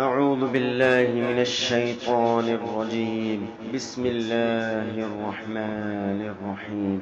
أعوذ بالله من الشيطان الرجيم. بسم الله الرحمن الرحيم.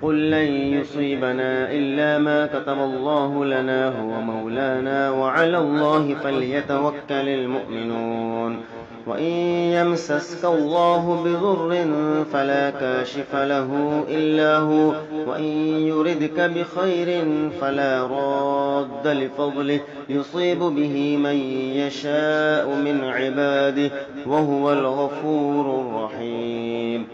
قل لن يصيبنا إلا ما كتب الله لنا هو مولانا وعلى الله فليتوكل المؤمنون. وإن يمسسك الله بضر فلا كاشف له إلا هو، وإن يردك بخير فلا راد لفضله يصيب به من يشاء من عباده وهو الغفور الرحيم.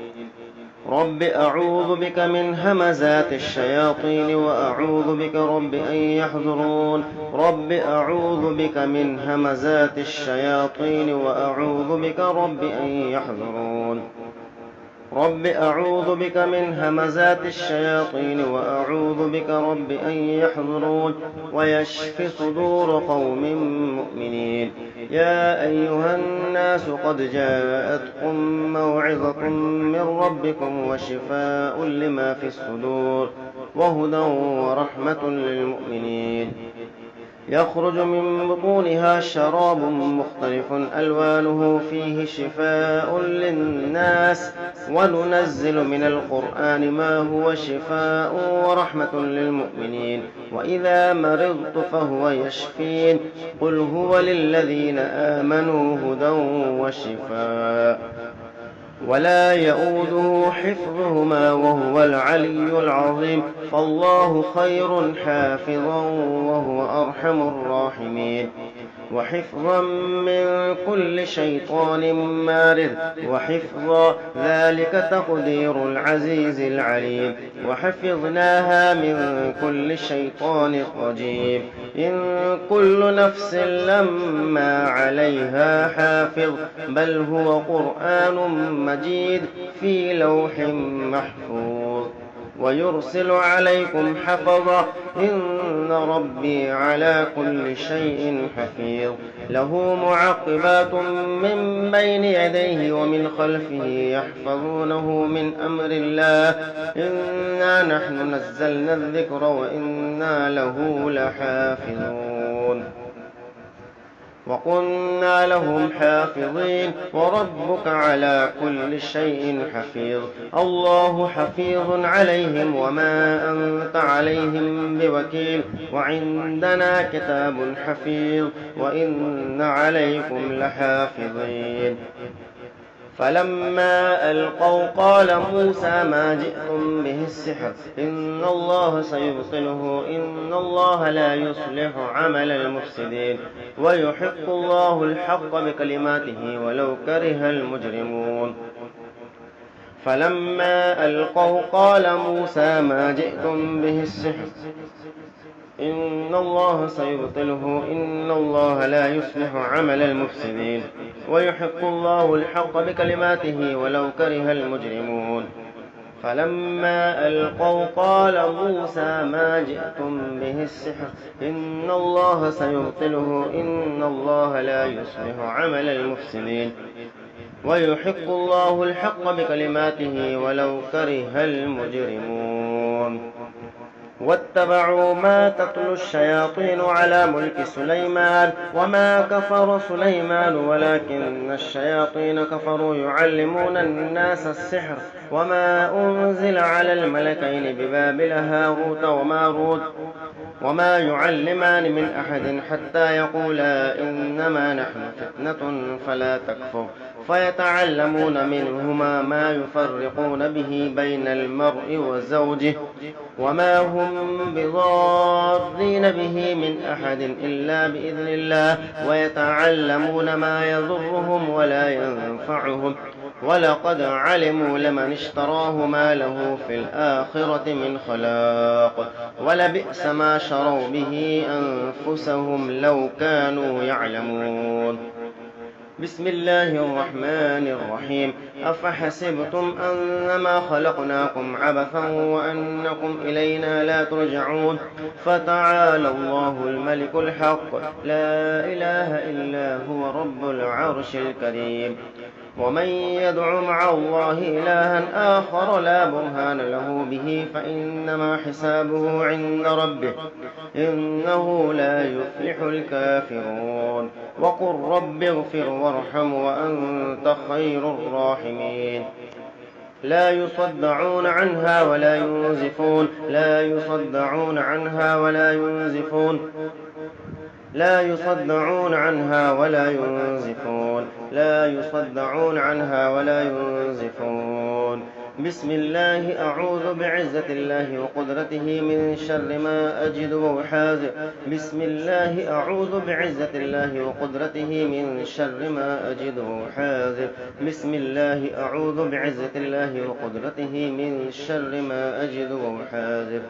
رب أعوذ بك من همزات الشياطين وأعوذ بك رب أن يحضرون. رب أعوذ بك من همزات الشياطين وأعوذ بك رب أن يحضرون. رب أعوذ بك من همزات الشياطين وأعوذ بك رب أن يحضرون. ويشف صدور قوم مؤمنين. يا أيها الناس قد جاءتكم موعظة من ربكم وشفاء لما في الصدور وهدى ورحمة للمؤمنين. يخرج من بطونها شراب مختلف ألوانه فيه شفاء للناس وننزل من القرآن ما هو شفاء ورحمة للمؤمنين. وإذا مرضت فهو يشفين. قل هو للذين آمنوا هدى وشفاء ولا يؤوده حفظهما وهو العلي العظيم. فالله خير حافظا وهو أرحم الراحمين. وحفظا من كل شيطان مارد وحفظا ذلك تقدير العزيز العليم. وحفظناها من كل شيطان رجيم. إن كل نفس لما عليها حافظ بل هو قرآن مجيد في لوح محفوظ. ويرسل عليكم حفظا إن ربي على كل شيء حفيظ. له معقبات من بين يديه ومن خلفه يحفظونه من أمر الله. إنا نحن نزلنا الذكر وإنا له لحافظون. وقلنا لهم حافظين وربك على كل شيء حفيظ. الله حفيظ عليهم وما أنت عليهم بوكيل. وعندنا كتاب حفيظ وإن عليكم لحافظين. فلما ألقوا قال موسى ما جئتم به السحر إن الله سيبطله إن الله لا يصلح عمل المفسدين ويحق الله الحق بكلماته ولو كره المجرمون. فلما ألقوا قال موسى ما جئتم به السحر إن الله سيبطله إن الله لا يصلح عمل المفسدين ويحق الله الحق بكلماته ولو كره المجرمون. فلما ألقوا قال موسى ما جئتم به السحر إن الله سيبطله إن الله لا يصلح عمل المفسدين ويحق الله الحق بكلماته ولو كره المجرمون. واتبعوا ما تتلو الشياطين على ملك سليمان وما كفر سليمان ولكن الشياطين كفروا يعلمون الناس السحر وما أنزل على الملكين ببابل هاروت وماروت وما يعلمان من أحد حتى يقولا إنما نحن فتنة فلا تكفر فيتعلمون منهما ما يفرقون به بين المرء وزوجه وما هم بضارين به من أحد إلا بإذن الله ويتعلمون ما يضرهم ولا ينفعهم ولقد علموا لمن اشتراه ما له في الآخرة من خلاق ولبئس ما شروا به أنفسهم لو كانوا يعلمون. بسم الله الرحمن الرحيم. أفحسبتم أنما خلقناكم عبثا وأنكم إلينا لا ترجعون فتعالى الله الملك الحق لا إله إلا هو رب العرش الكريم ومن يدع مع الله إلها آخر لا برهان له به فإنما حسابه عند ربه إنه لا يفلح الكافرون وقل رب اغفر وارحم وأنت خير الراحمين لا يصدعون عنها ولا ينزفون لا يصدعون عنها ولا ينزفون لا يصدعون عنها ولا ينزفون لا يصدعون عنها ولا ينزفون بسم الله أعوذ بعزة الله وقدرته من شر ما أجد وأحاذر بسم الله أعوذ بعزة الله وقدرته من شر ما أجد وأحاذر بسم الله أعوذ بعزة الله وقدرته من شر ما أجد وأحاذر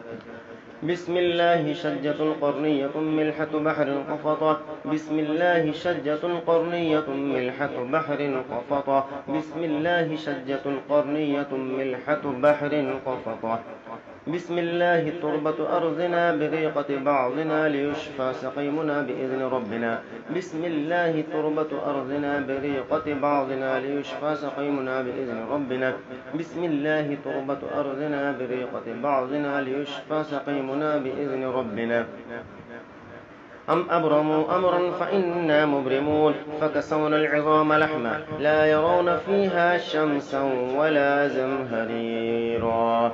بسم الله شجة قرنية ملحة بحر قفطة بسم الله شجة قرنية ملحة بحر قفطة بسم الله شجة قرنية ملحة بحر قفطة بسم الله تربة أرضنا بريقة بعضنا ليشفى سقيمنا بإذن ربنا بسم الله تربة أرضنا بريقة بعضنا ليشفى سقيمنا بإذن ربنا بسم الله تربة أرضنا بريقة بعضنا ليشفى سقيمنا بإذن ربنا أم أبرموا أمرا فإنا مبرمون فكسونا العظام لحما لا يرون فيها شمسا ولا زمهريرا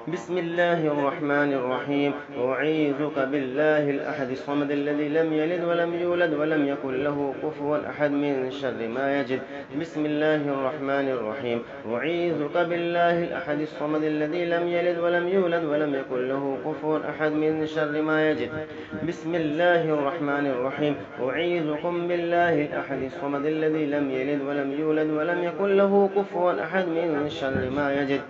بسم الله الرحمن الرحيم أعيذك بالله الأحد الصمد الذي لم يلد ولم يولد ولم يكن له كفوا أحد من شر ما يجد بسم الله الرحمن الرحيم أعيذك بالله الأحد الصمد الذي لم يلد ولم يولد ولم يكن له كفوا أحد من شر ما يجد بسم الله الرحمن الرحيم أعيذكم بالله الأحد الصمد الذي لم يلد ولم يولد ولم يكن له كفوا أحد من شر ما يجد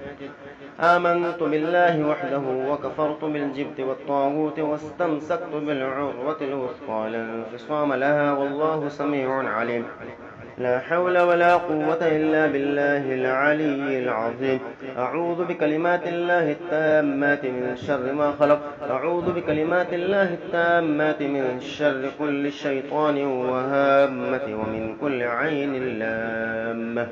آمنت بالله وحده وكفرت بالجبت والطاغوت واستمسكت بالعروة الوثقى لا انفصام لها والله سميع عليم لا حول ولا قوة إلا بالله العلي العظيم أعوذ بكلمات الله التامات من شر ما خلق أعوذ بكلمات الله التامات من شر كل شيطان وهامة ومن كل عين لامة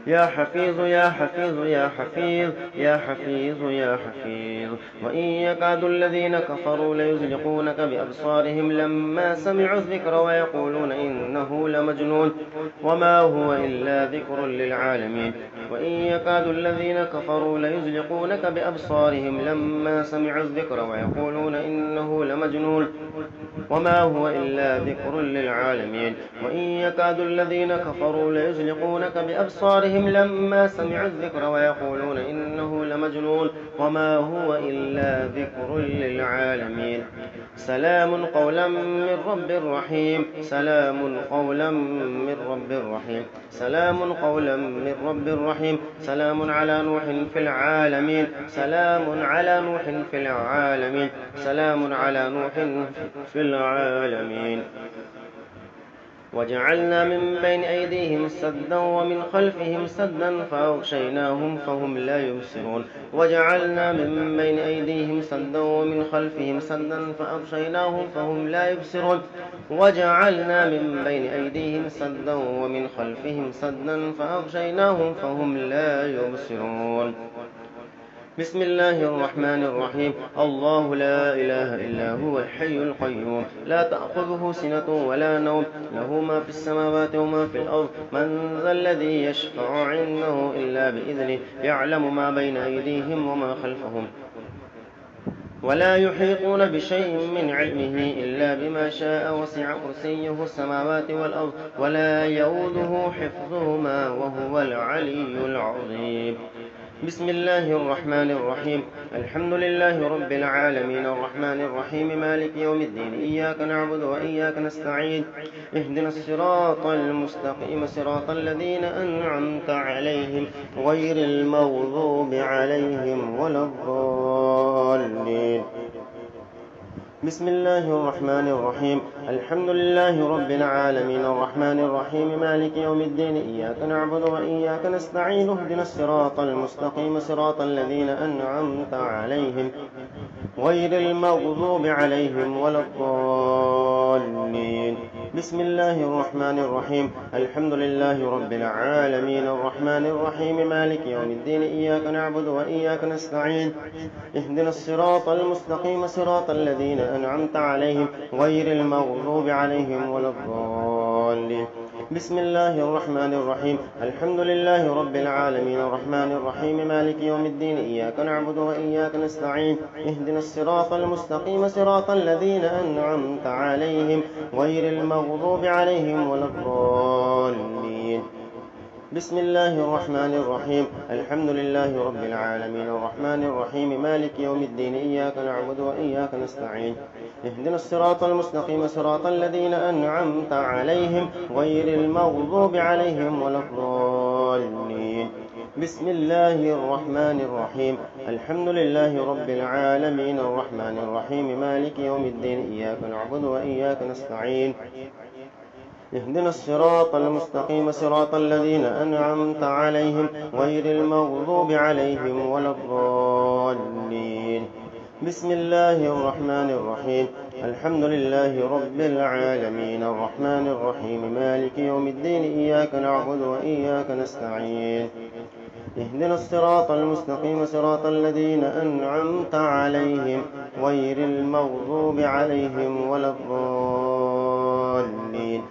يا حفيظ يا حفيظ يا حفيظ يا حفيظ يا حفيظ وإن يكاد الذين كفروا ليزلقونك بأبصارهم لما سمعوا الذكر ويقولون إنه لمجنون وما هو إلا ذكر للعالمين وإن يكاد الذين كفروا ليزلقونك بأبصارهم لما سمعوا الذكر ويقولون إنه لمجنون وما هو إلا ذكر للعالمين وإن يكاد الذين كفروا ليزلقونك بأبصارهم لما سمعوا الذكر ويقولون إنه لمجنون وما هو إلا ذكر للعالمين سلام قولا من رب رحيم سلام قولا من رب رحيم سلام قولا من رب رحيم سلام على نوح في العالمين سلام على نوح في العالمين سلام على نوح في العالمين وجعلنا من بين أيديهم سدا ومن خلفهم سدا فأغشيناهم فهم لا يبصرون وجعلنا من بين أيديهم سدا ومن خلفهم سدا فأغشيناهم فهم لا يبصرون وجعلنا من بين أيديهم سدا ومن خلفهم سدا فأغشيناهم فهم لا يبصرون بسم الله الرحمن الرحيم الله لا إله إلا هو الحي القيوم لا تأخذه سنة ولا نوم له ما في السماوات وما في الأرض من ذا الذي يشفع عنده إلا بإذنه يعلم ما بين أيديهم وما خلفهم ولا يحيطون بشيء من علمه إلا بما شاء وسع كرسيه السماوات والأرض ولا يؤوده حفظهما وهو العلي العظيم بسم الله الرحمن الرحيم الحمد لله رب العالمين الرحمن الرحيم مالك يوم الدين إياك نعبد وإياك نستعين اهدنا الصراط المستقيم صراط الذين أنعمت عليهم غير المغضوب عليهم ولا الضالين بسم الله الرحمن الرحيم. الحمد لله رب العالمين الرحمن الرحيم مالك يوم الدين إياك نعبد وإياك نستعين اهدنا الصراط المستقيم صراط الذين أنعمت عليهم غير المغضوب عليهم ولا الضالين. بسم الله الرحمن الرحيم. الحمد لله رب العالمين الرحمن الرحيم مالك يوم الدين إياك نعبد وإياك نستعين اهدنا الصراط المستقيم صراط الذين أنعمت عليهم غير المغضوب عليهم ولا الضالين. بسم الله الرحمن الرحيم. الحمد لله رب العالمين الرحمن الرحيم مالك يوم الدين إياك نعبد وإياك نستعين اهدنا الصراط المستقيم صراط الذين أنعمت عليهم غير المغضوب عليهم ولا الضالين. بسم الله الرحمن الرحيم. الحمد لله رب العالمين الرحمن الرحيم مالك يوم الدين إياك نعبد وإياك نستعين اهدنا الصراط المستقيم صراط الذين أنعمت عليهم غير المغضوب عليهم ولا الضالين. بسم الله الرحمن الرحيم. الحمد لله رب العالمين الرحمن الرحيم مالك يوم الدين إياك نعبد وإياك نستعين اهدنا الصراط المستقيم صراط الذين أنعمت عليهم غير المغضوب عليهم ولا الضالين. بسم الله الرحمن الرحيم. الحمد لله رب العالمين الرحمن الرحيم مالك يوم الدين إياك نعبد وإياك نستعين اهدنا الصراط المستقيم صراط الذين أنعمت عليهم غير المغضوب عليهم ولا الضالين.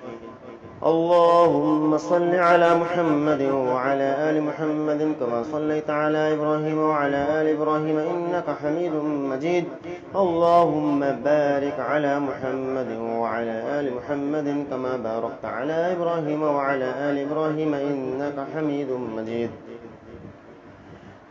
اللهم صل على محمد وعلى آل محمد كما صليت على إبراهيم وعلى آل إبراهيم إنك حميد مجيد. اللهم بارك على محمد وعلى آل محمد كما باركت على إبراهيم وعلى آل إبراهيم إنك حميد مجيد.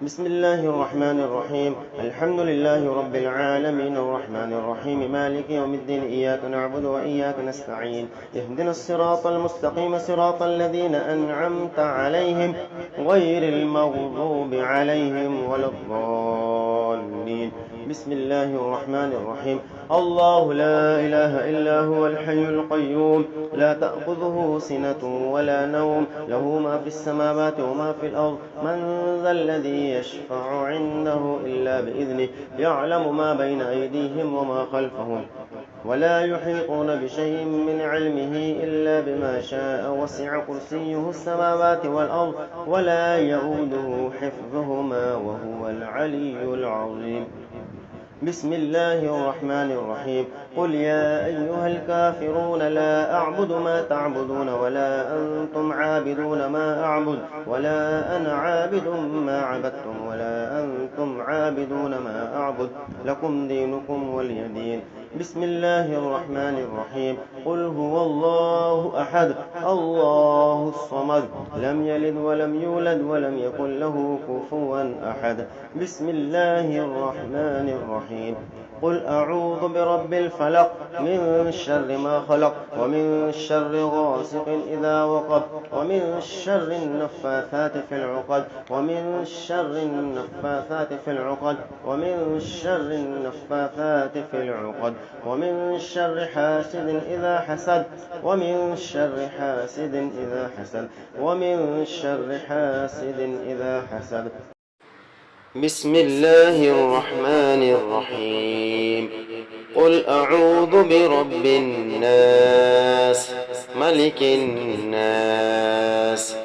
بسم الله الرحمن الرحيم. الحمد لله رب العالمين الرحمن الرحيم مالك يوم الدين إياك نعبد وإياك نستعين اهدنا الصراط المستقيم صراط الذين أنعمت عليهم غير المغضوب عليهم ولا الضالين. بسم الله الرحمن الرحيم. الله لا إله إلا هو الحي القيوم لا تأخذه سنة ولا نوم له ما في السماوات وما في الأرض من ذا الذي يشفع عنده إلا بإذنه يعلم ما بين أيديهم وما خلفهم ولا يحيطون بشيء من علمه إلا بما شاء وسع كرسيه السماوات والأرض ولا يؤوده حفظهما وهو العلي العظيم. بسم الله الرحمن الرحيم. قل يا أيها الكافرون لا أعبد ما تعبدون ولا أنتم عابدون ما أعبد ولا أنا عابد ما عبدتم ولا أنتم عابدون ما أعبد لكم دينكم ولي دين. بسم الله الرحمن الرحيم. قل هو الله أحد الله الصمد لم يلد ولم يولد ولم يكن له كفوا أحد. بسم الله الرحمن الرحيم. قل أعوذ برب الفلق من شر ما خلق ومن شر غاسق إذا وقب ومن شر النفاثات في العقد ومن شر النفاثات في العقد ومن شر النفاثات في العقد ومن شر حاسد إذا حسد ومن شر حاسد إذا حسد ومن شر حاسد إذا حسد. بسم الله الرحمن الرحيم. قل أعوذ برب الناس ملك الناس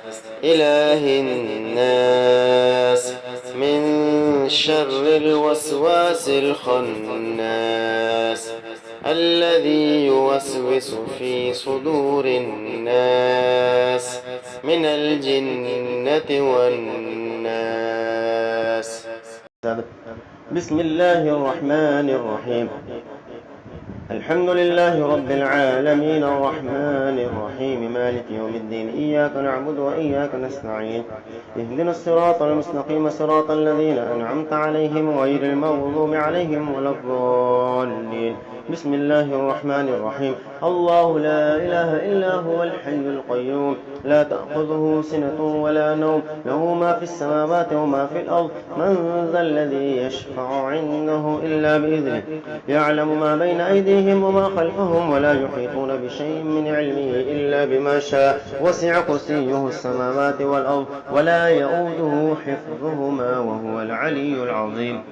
إله الناس من شر الوسواس الخناس الذي يوسوس في صدور الناس من الجنة والناس. بسم الله الرحمن الرحيم. الحمد لله رب العالمين الرحمن الرحيم مالك يوم الدين إياك نعبد وإياك نستعين اهدنا الصراط المستقيم صراط الذين أنعمت عليهم غير المغضوب عليهم ولا الضالين بسم الله الرحمن الرحيم الله لا إله إلا هو الحي القيوم لا تأخذه سنة ولا نوم له ما في السماوات وما في الأرض من ذا الذي يشفع عنده إلا بإذنه يعلم ما بين أيديهم وما خلفهم ولا يحيطون بشيء من علمه إلا بما شاء وسع كرسيه السماوات والأرض ولا يؤوده حفظهما وهو العلي العظيم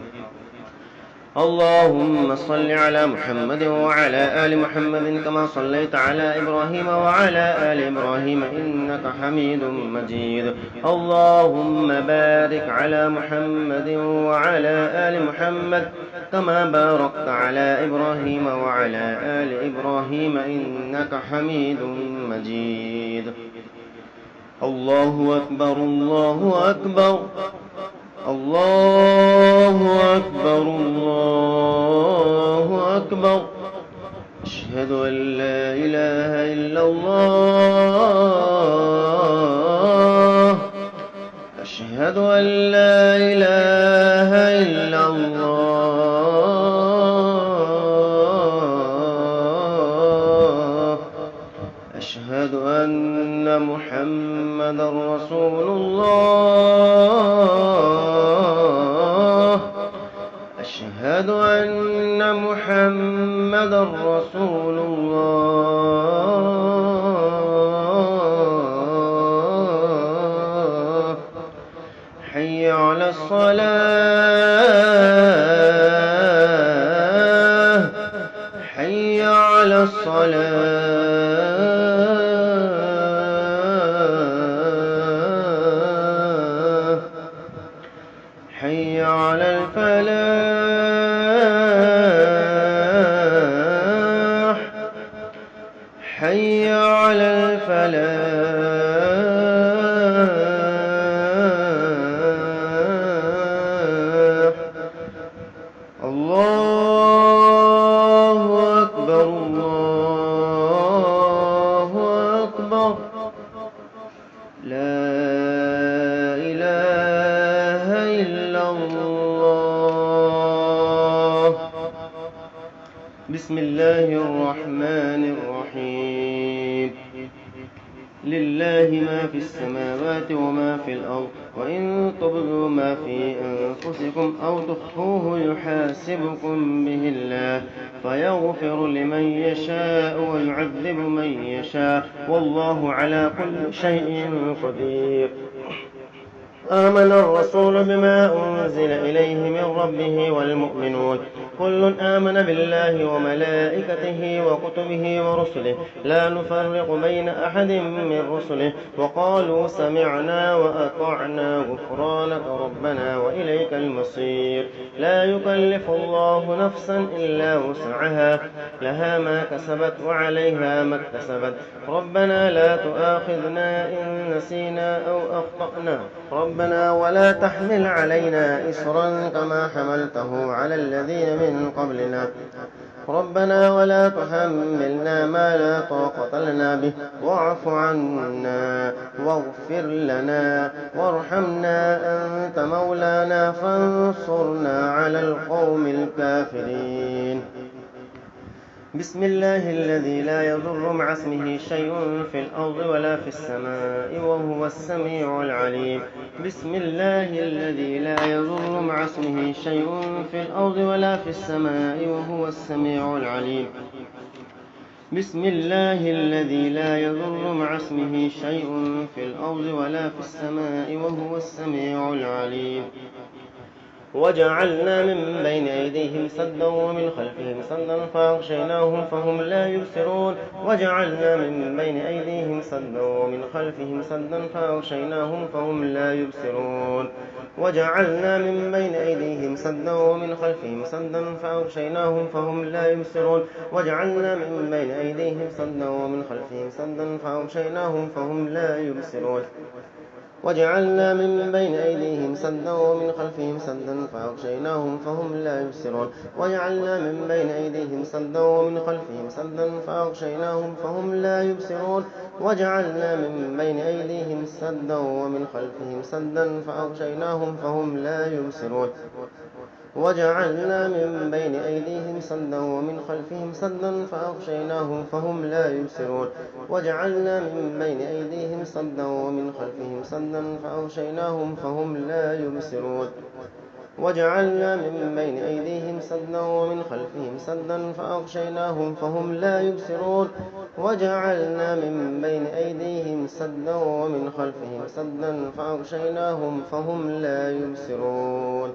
اللهم صل على محمد وعلى آل محمد كما صليت على إبراهيم وعلى آل إبراهيم إنك حميد مجيد اللهم بارك على محمد وعلى آل محمد كما باركت على إبراهيم وعلى آل إبراهيم إنك حميد مجيد الله أكبر الله أكبر الله أكبر الله أكبر أشهد أن لا إله إلا الله أشهد أن لا إله إلا الله أشهد أن محمدا رسول الله أشهد أن محمدا رسول الله حي على الصلاة حي على الصلاة حي على الفلاح حي على الفلاح الله أكبر الله أكبر لا إله إلا الله بسم الله الرحمن الرحيم لله ما في السماوات وما في الأرض وإن تبدوا ما في أنفسكم أو تخفوه يحاسبكم به الله فيغفر لمن يشاء ويعذب من يشاء والله على كل شيء قدير آمن الرسول بما أنزل إليه من ربه والمؤمنون كل آمن بالله وملائكته وكتبه ورسله لا نفرق بين أحد من رسله وقالوا سمعنا وأطعنا غفرانك ربنا وإليك المصير لا يكلف الله نفسا إلا وسعها لها ما كسبت وعليها ما اكتسبت ربنا لا تؤاخذنا إن نسينا أو أخطأنا ربنا ولا تحمل علينا إصرا كما حملته على الذين من قبلنا ربنا ولا تحملنا ما لا طاقة لنا به واعف عنا واغفر لنا وارحمنا أنت مولانا فانصرنا على القوم الكافرين بسم الله الذي لا يضر مع اسمه شيء في الأرض ولا في السماء وهو السميع العليم بسم الله الذي لا يضر مع اسمه شيء في الأرض ولا في السماء وهو السميع العليم بسم الله الذي لا يضر مع اسمه شيء في الأرض ولا في السماء وهو السميع العليم وجعلنا من بين أيديهم سدا ومن خلفهم سدا فأغشيناهم فهم لا يبصرون وجعلنا من بين أيديهم سدا ومن خلفهم سدا فأغشيناهم فهم لا يبصرون وجعلنا من بين أيديهم سدا ومن خلفهم سدا فأغشيناهم فهم لا يبصرون وجعلنا من بين أيديهم سدا ومن خلفهم سدا فأغشيناهم فهم لا يبصرون وجعلنا من بين أيديهم سدا ومن خلفهم سدا فأغشيناهم فهم لا يبصرون وجعلنا من بين أيديهم سدا ومن خلفهم سدا فأغشيناهم فهم لا يبصرون وجعلنا من بين أيديهم سدا ومن خلفهم سدا فأغشيناهم فهم لا يبصرون وجعلنا من بين أيديهم سدا ومن خلفهم سدا فأغشيناهم فهم لا يبصرون وجعلنا من بين أيديهم سدا ومن خلفهم سدا فأغشيناهم فهم لا يبصرون وجعلنا من بين أيديهم سدا ومن خلفهم سدا فأغشيناهم فهم لا يبصرون وجعلنا من بين أيديهم سدا ومن خلفهم سدا فأغشيناهم فهم لا يبصرون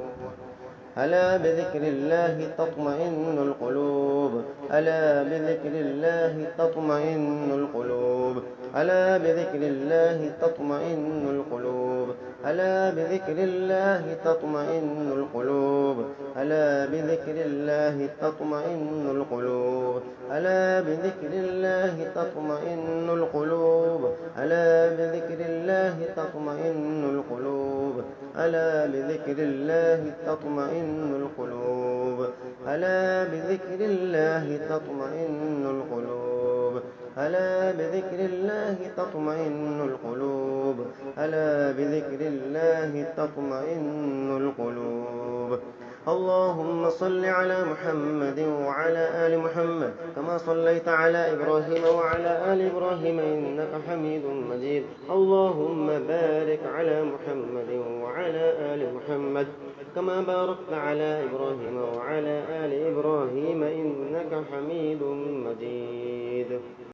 ألا بذكر الله تطمئن القلوب ألا بذكر الله تطمئن القلوب ألا بذكر الله تطمئن القلوب ألا بذكر الله تطمئن القلوب ألا بذكر الله تطمئن القلوب ألا بذكر الله تطمئن القلوب ألا بذكر الله تطمئن القلوب ألا بذكر الله تطمئن القلوب ألا بذكر الله تطمئن القلوب ألا بذكر الله تطمئن القلوب ألا بذكر الله تطمئن القلوب اللهم صل على محمد وعلى آل محمد كما صليت على إبراهيم وعلى آل إبراهيم إنك حميد مجيد اللهم بارك على محمد وعلى آل محمد كما باركت على إبراهيم وعلى آل إبراهيم إنك حميد مجيد